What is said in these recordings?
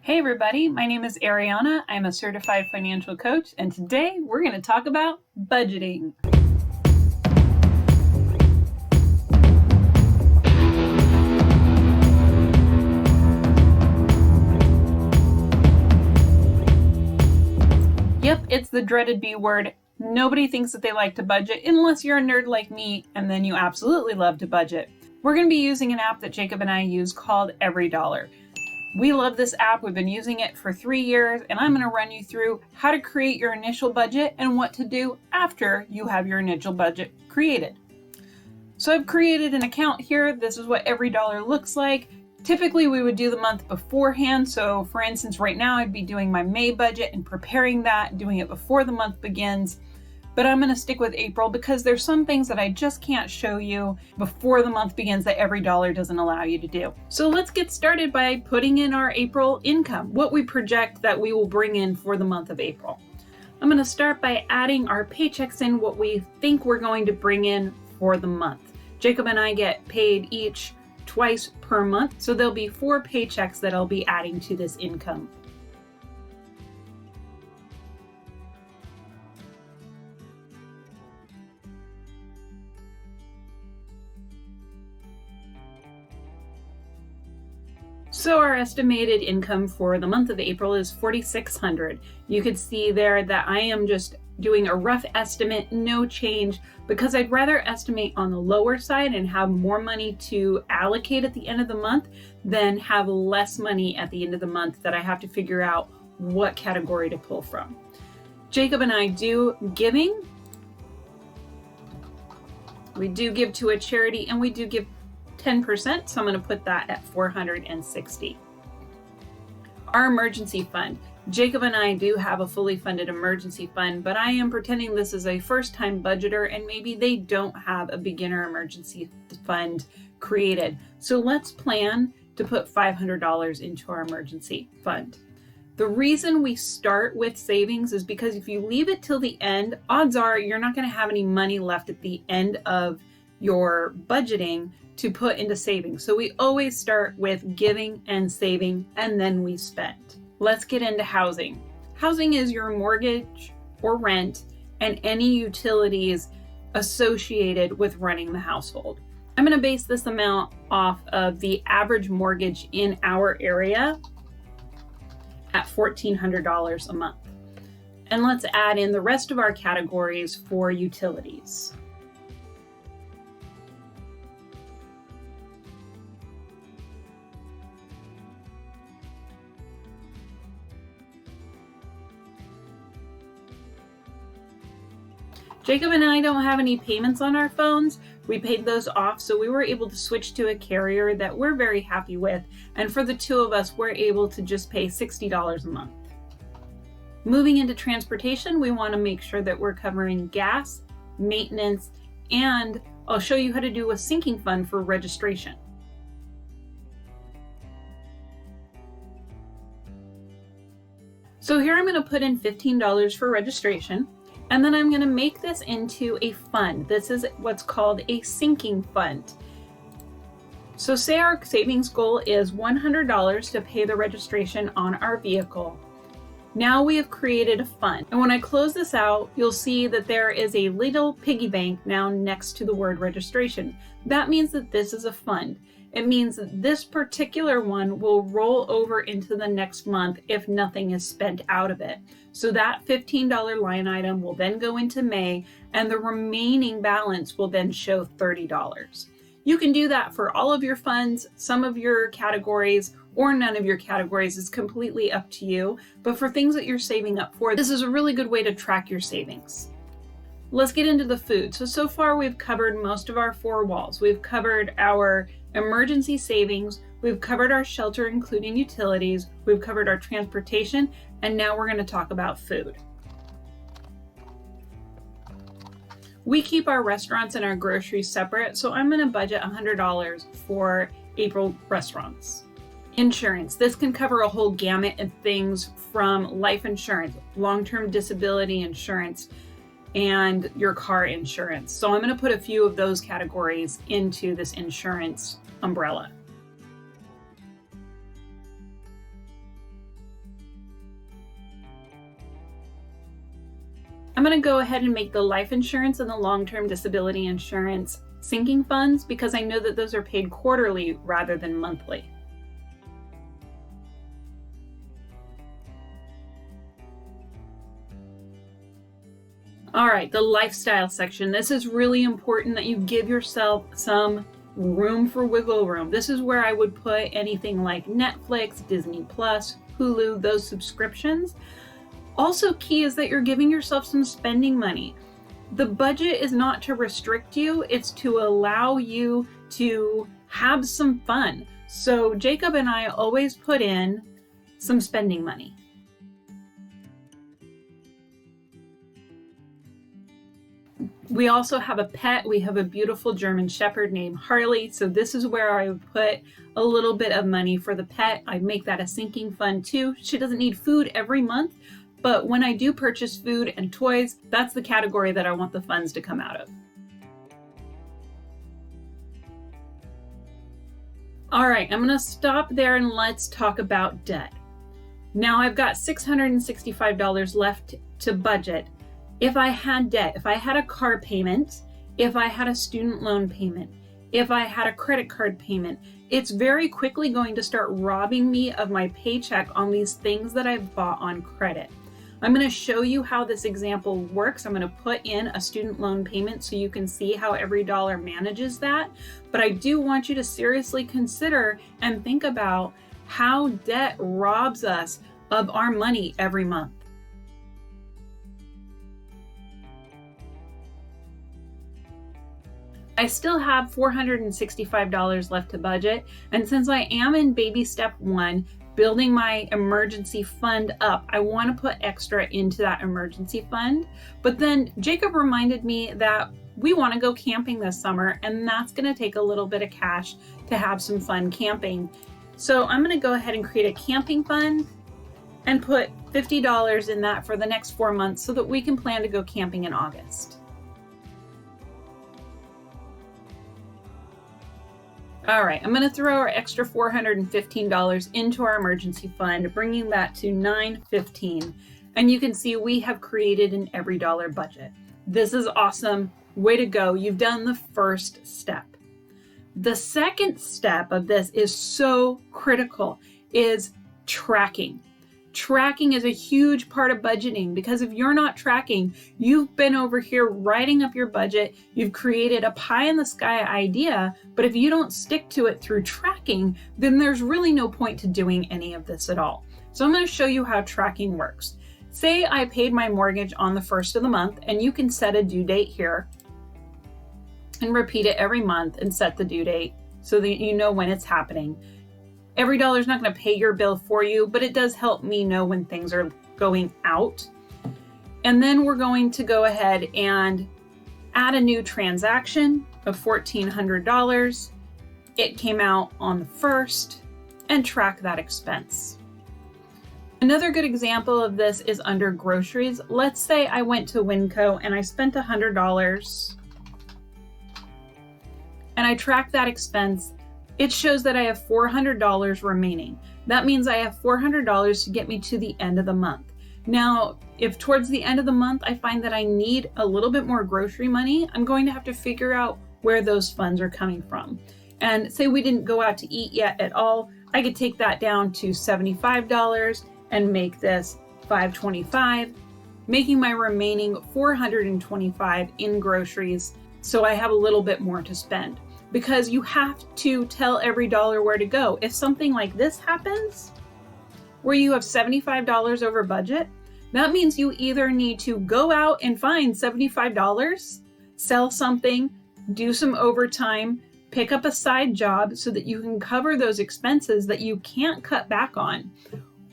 Hey everybody, my name is Ariana. I'm a certified financial coach, and today we're going to talk about budgeting. Yep, it's the dreaded B word. Nobody thinks that they like to budget unless you're a nerd like me, and then you absolutely love to budget. We're going to be using an app that Jacob and I use called EveryDollar. We love this app. We've been using it for 3 years, and I'm going to run you through how to create your initial budget and what to do after you have your initial budget created. So I've created an account here. This is what EveryDollar looks like. Typically, we would do the month beforehand. So for instance, right now I'd be doing my May budget and preparing that, doing it before the month begins. But I'm going to stick with April because there's some things that I just can't show you before the month begins that EveryDollar doesn't allow you to do. So let's get started by putting in our April income, what we project that we will bring in for the month of April. I'm going to start by adding our paychecks in, what we think we're going to bring in for the month. Jacob and I get paid each twice per month, so there'll be 4 paychecks that I'll be adding to this income. So our estimated income for the month of April is $4,600. You could see there that I am just doing a rough estimate, no change, because I'd rather estimate on the lower side and have more money to allocate at the end of the month than have less money at the end of the month that I have to figure out what category to pull from. Jacob and I do giving. We do give to a charity, and we do give 10%, so I'm going to put that at $460. Our emergency fund. Jacob and I do have a fully funded emergency fund, but I am pretending this is a first-time budgeter and maybe they don't have a beginner emergency fund created. So let's plan to put $500 into our emergency fund. The reason we start with savings is because if you leave it till the end, odds are you're not going to have any money left at the end of your budgeting to put into savings. So we always start with giving and saving, and then we spend. Let's get into housing. Housing is your mortgage or rent and any utilities associated with running the household. I'm going to base this amount off of the average mortgage in our area at $1,400 a month. And let's add in the rest of our categories for utilities. Jacob and I don't have any payments on our phones. We paid those off, so we were able to switch to a carrier that we're very happy with. And for the 2 of us, we're able to just pay $60 a month. Moving into transportation, we want to make sure that we're covering gas, maintenance, and I'll show you how to do a sinking fund for registration. So here I'm going to put in $15 for registration. And then I'm going to make this into a fund. This is what's called a sinking fund. So say our savings goal is $100 to pay the registration on our vehicle. Now we have created a fund. And when I close this out, you'll see that there is a little piggy bank now next to the word registration. That means that this is a fund. It means that this particular one will roll over into the next month if nothing is spent out of it. So that $15 line item will then go into May, and the remaining balance will then show $30. You can do that for all of your funds, some of your categories, or none of your categories. Is completely up to you. But for things that you're saving up for, this is a really good way to track your savings. Let's get into the food. So far we've covered most of our 4 walls. We've covered our emergency savings, we've covered our shelter including utilities, we've covered our transportation, and now we're going to talk about food. We keep our restaurants and our groceries separate, so I'm going to budget $100 for April restaurants. Insurance. This can cover a whole gamut of things from life insurance, long-term disability insurance, and your car insurance. So I'm going to put a few of those categories into this insurance umbrella. I'm going to go ahead and make the life insurance and the long-term disability insurance sinking funds because I know that those are paid quarterly rather than monthly. All right, the lifestyle section. This is really important that you give yourself some room for wiggle room. This is where I would put anything like Netflix, Disney Plus, Hulu, those subscriptions. Also key is that you're giving yourself some spending money. The budget is not to restrict you, it's to allow you to have some fun. So Jacob and I always put in some spending money. We also have a pet. We have a beautiful German Shepherd named Harley. So this is where I would put a little bit of money for the pet. I make that a sinking fund too. She doesn't need food every month, but when I do purchase food and toys, that's the category that I want the funds to come out of. All right, I'm gonna stop there and let's talk about debt. Now I've got $665 left to budget. If I had debt, if I had a car payment, if I had a student loan payment, if I had a credit card payment, it's very quickly going to start robbing me of my paycheck on these things that I've bought on credit. I'm going to show you how this example works. I'm going to put in a student loan payment so you can see how every dollar manages that. But I do want you to seriously consider and think about how debt robs us of our money every month. I still have $465 left to budget, and since I am in baby step 1, building my emergency fund up, I want to put extra into that emergency fund. But then Jacob reminded me that we want to go camping this summer, and that's going to take a little bit of cash to have some fun camping. So I'm going to go ahead and create a camping fund and put $50 in that for the next 4 months so that we can plan to go camping in August. All right, I'm gonna throw our extra $415 into our emergency fund, bringing that to $915. And you can see we have created an every dollar budget. This is awesome, way to go. You've done the first step. The second step of this is so critical, is tracking. Tracking is a huge part of budgeting because if you're not tracking, you've been over here writing up your budget, you've created a pie in the sky idea, but if you don't stick to it through tracking, then there's really no point to doing any of this at all. So I'm going to show you how tracking works. Say I paid my mortgage on the 1st of the month, and you can set a due date here and repeat it every month and set the due date so that you know when it's happening. Every dollar is not going to pay your bill for you, but it does help me know when things are going out. And then we're going to go ahead and add a new transaction of $1,400. It came out on the 1st, and track that expense. Another good example of this is under groceries. Let's say I went to Winco and I spent $100 and I tracked that expense. It shows that I have $400 remaining. That means I have $400 to get me to the end of the month. Now, if towards the end of the month I find that I need a little bit more grocery money, I'm going to have to figure out where those funds are coming from. And say we didn't go out to eat yet at all, I could take that down to $75 and make this $525, making my remaining $425 in groceries, so I have a little bit more to spend. Because you have to tell every dollar where to go. If something like this happens, where you have $75 over budget, that means you either need to go out and find $75, sell something, do some overtime, pick up a side job so that you can cover those expenses that you can't cut back on.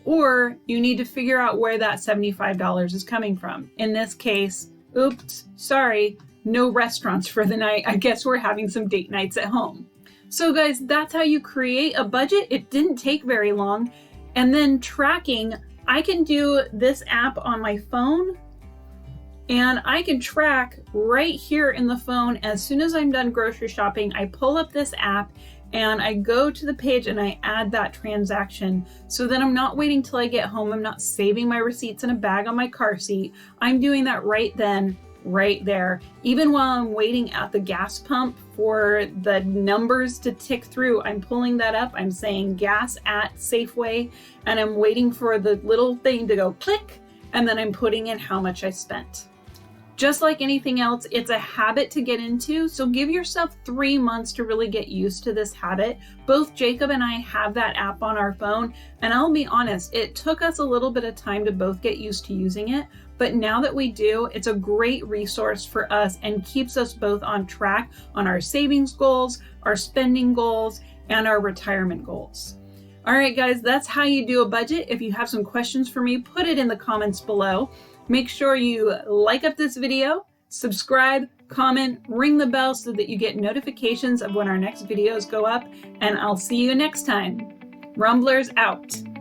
Or you need to figure out where that $75 is coming from. In this case, oops, sorry, no restaurants for the night. I guess we're having some date nights at home. So guys, that's how you create a budget. It didn't take very long. And then tracking, I can do this app on my phone and I can track right here in the phone. As soon as I'm done grocery shopping, I pull up this app and I go to the page and I add that transaction so that I'm not waiting till I get home. I'm not saving my receipts in a bag on my car seat. I'm doing that right then, right there. Even while I'm waiting at the gas pump for the numbers to tick through, I'm pulling that up. I'm saying gas at Safeway, and I'm waiting for the little thing to go click, and then I'm putting in how much I spent. Just like anything else, it's a habit to get into, so give yourself 3 months to really get used to this habit. Both Jacob and I have that app on our phone, and I'll be honest, it took us a little bit of time to both get used to using it, but now that we do, it's a great resource for us and keeps us both on track on our savings goals, our spending goals, and our retirement goals. All right, guys, that's how you do a budget. If you have some questions for me, put it in the comments below. Make sure you like up this video, subscribe, comment, ring the bell so that you get notifications of when our next videos go up, and I'll see you next time. Rumblers out.